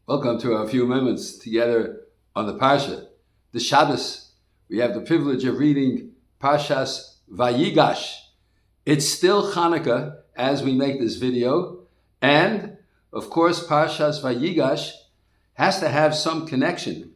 Welcome to our few moments together on the Parsha. The Shabbos, we have the privilege of reading Parshas Vayigash. It's still Hanukkah as we make this video. And, of course, Parshas Vayigash has to have some connection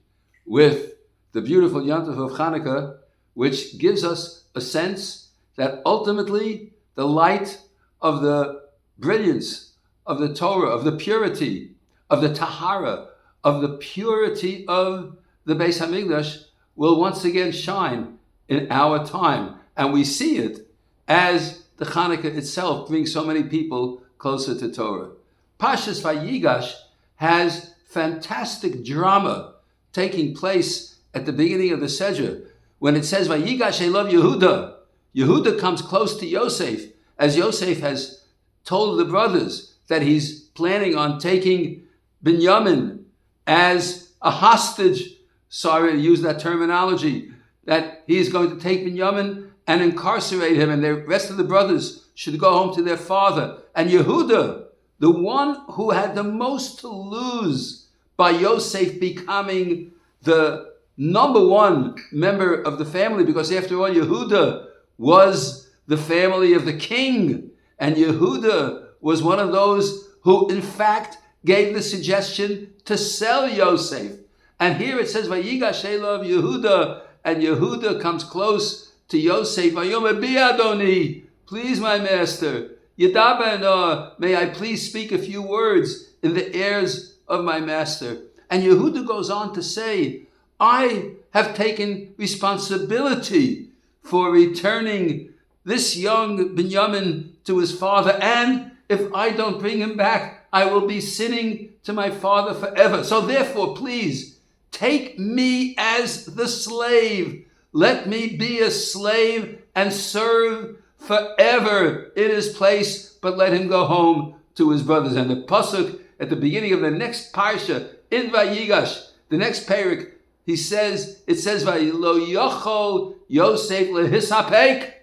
with the beautiful Yom Tov of Hanukkah, which gives us a sense that ultimately the light of the brilliance of the Torah, of the purity, of the Tahara, of the purity of the Beis HaMikdash will once again shine in our time. And we see it as the Hanukkah itself brings so many people closer to Torah. Parshas Vayigash has fantastic drama taking place at the beginning of the Sedra. When it says Vayigash Elav Yehuda, Yehuda comes close to Yosef, as Yosef has told the brothers that he's planning on taking Binyamin as a hostage. Sorry to use that terminology, that he is going to take Binyamin and incarcerate him, and the rest of the brothers should go home to their father. And Yehuda, the one who had the most to lose by Yosef becoming the number one member of the family, because after all, Yehuda was the family of the king, and Yehuda was one of those who, in fact, gave the suggestion to sell Yosef. And here it says, Vayigash Elav Yehuda, and Yehuda comes close to Yosef. Vayomer bi Adoni, please, my master, Yadaber, may I please speak a few words in the ears of my master. And Yehuda goes on to say, I have taken responsibility for returning this young Binyamin to his father, and if I don't bring him back, I will be sinning to my father forever. So therefore, please, take me as the slave. Let me be a slave and serve forever in his place, but let him go home to his brothers. And the pasuk at the beginning of the next parsha in Vayigash, the next parak, it says, Vayilo yochol Yosef lehisapek.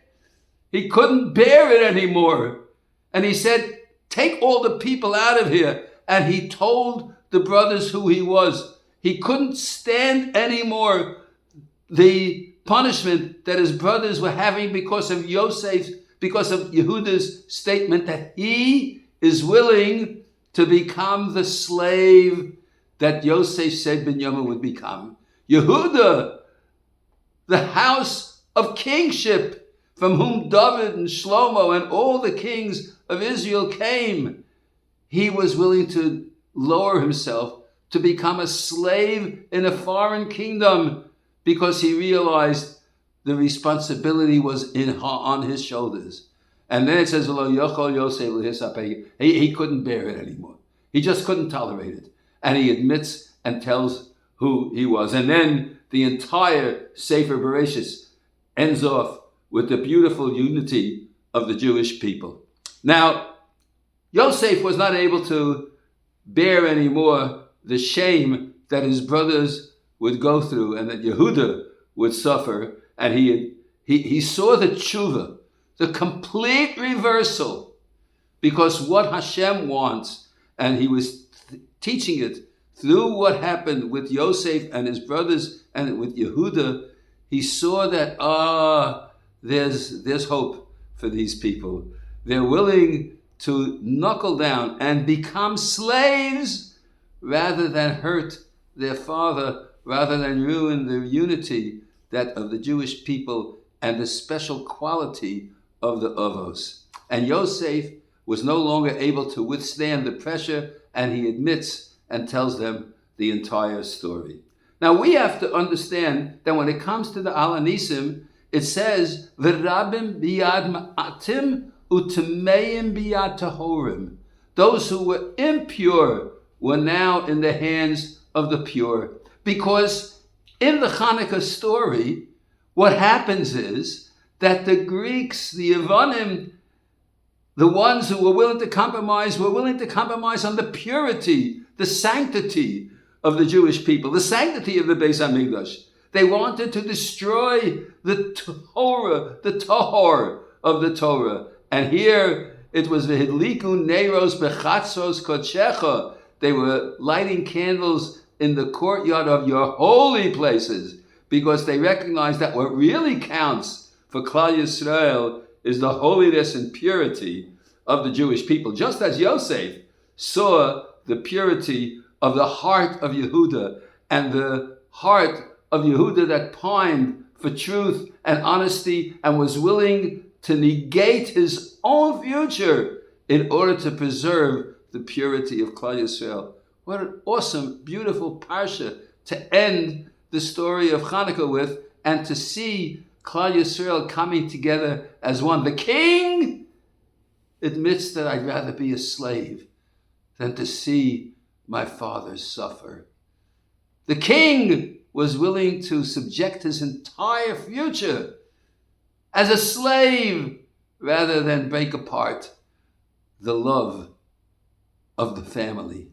He couldn't bear it anymore. And he said, take all the people out of here. And he told the brothers who he was. He couldn't stand anymore the punishment that his brothers were having because of Yehuda's statement that he is willing to become the slave that Yosef said Binyamin would become. Yehuda, the house of kingship, from whom David and Shlomo and all the kings of Israel came, he was willing to lower himself to become a slave in a foreign kingdom because he realized the responsibility was on his shoulders. And then it says, he couldn't bear it anymore. He just couldn't tolerate it. And he admits and tells who he was. And then the entire Sefer Bereshis ends off with the beautiful unity of the Jewish people. Now, Yosef was not able to bear anymore the shame that his brothers would go through and that Yehuda would suffer. And he saw the tshuva, the complete reversal, because what Hashem wants, and he was teaching it through what happened with Yosef and his brothers and with Yehuda. He saw that, there's hope for these people. They're willing to knuckle down and become slaves rather than hurt their father, rather than ruin the unity that of the Jewish people and the special quality of the Avos. And Yosef was no longer able to withstand the pressure, and he admits and tells them the entire story. Now we have to understand that when it comes to the Alanisim, it says, V'rabim biyad ma'atim u'temeim biyad tahorim. Those who were impure were now in the hands of the pure. Because in the Hanukkah story, what happens is that the Greeks, the Yevonim, the ones who were willing to compromise on the purity, the sanctity of the Jewish people, the sanctity of the Beis HaMikdash. They wanted to destroy the Torah, the Tahor of the Torah. And here it was V'hidliku Neiros Bechatzos Kodshecha, They were lighting candles in the courtyard of your holy places because they recognized that what really counts for Klal Yisrael is the holiness and purity of the Jewish people. Just as Yosef saw the purity of the heart of Yehuda and the heart of Yehuda that pined for truth and honesty and was willing to negate his own future in order to preserve the purity of Klal Yisrael. What an awesome, beautiful parsha to end the story of Hanukkah with, and to see Klal Yisrael coming together as one. The king admits that I'd rather be a slave than to see my father suffer. The king was willing to subject his entire future as a slave rather than break apart the love of the family.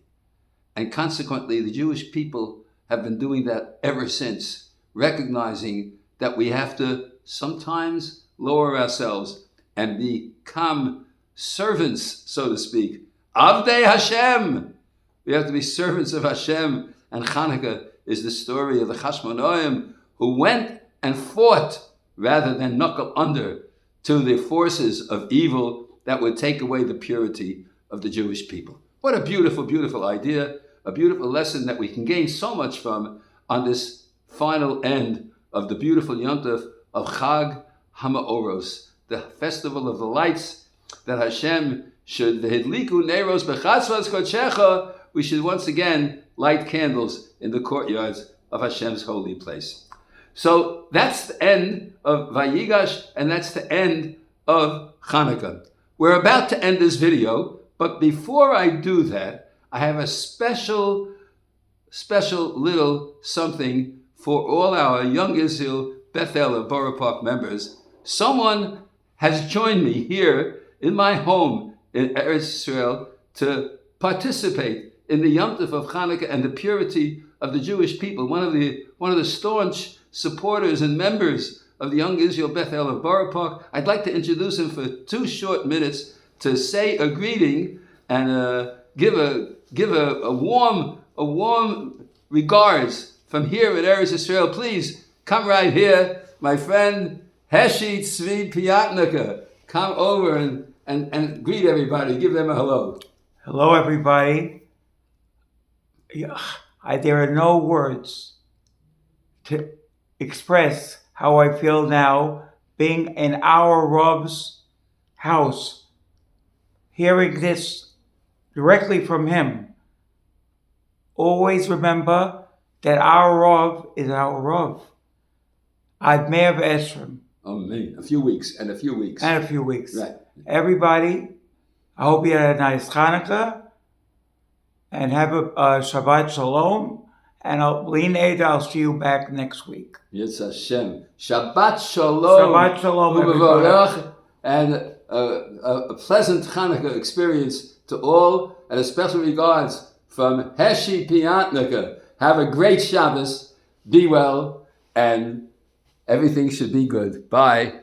And consequently, the Jewish people have been doing that ever since, recognizing that we have to sometimes lower ourselves and become servants, so to speak. Avdei Hashem. We have to be servants of Hashem. And Hanukkah is the story of the Chashmonaim who went and fought rather than knuckle under to the forces of evil that would take away the purity of the Jewish people. What a beautiful, beautiful idea, a beautiful lesson that we can gain so much from on this final end of the beautiful Yom Tov of Chag HaMa'oros, the festival of the lights, that Hashem should, V'hidliku neiros b'chatzvas kodshecha, we should once again light candles in the courtyards of Hashem's holy place. So that's the end of Vayigash, and that's the end of Hanukkah. We're about to end this video, but before I do that, I have a special little something for all our Young Israel Bethel of Borough Park members. Someone has joined me here in my home in Eretz Israel to participate in the Yom Tov of Hanukkah and the purity of the Jewish people. One of the staunch supporters and members of the Young Israel Bethel of Borough Park. I'd like to introduce him for 2 short minutes to say a greeting and give a warm regards from here at Eretz Israel. Please come right here, my friend Heshi Tzvi Piatnika. Come over and greet everybody. Give them a hello. Hello, everybody. There are no words to express how I feel now being in our Rav's house, hearing this directly from him. Always remember that our Rav is our Rav. Ad Me'ah V'Esrim. Amen. A few weeks. Right. Everybody, I hope you had a nice Hanukkah and have a Shabbat Shalom. And I'll see you back next week. Yes, Hashem. Shabbat Shalom. Shabbat Shalom, everybody. And a pleasant Hanukkah experience to all, and a special regards from Heshi Piatnika. Have a great Shabbos, be well, and everything should be good. Bye.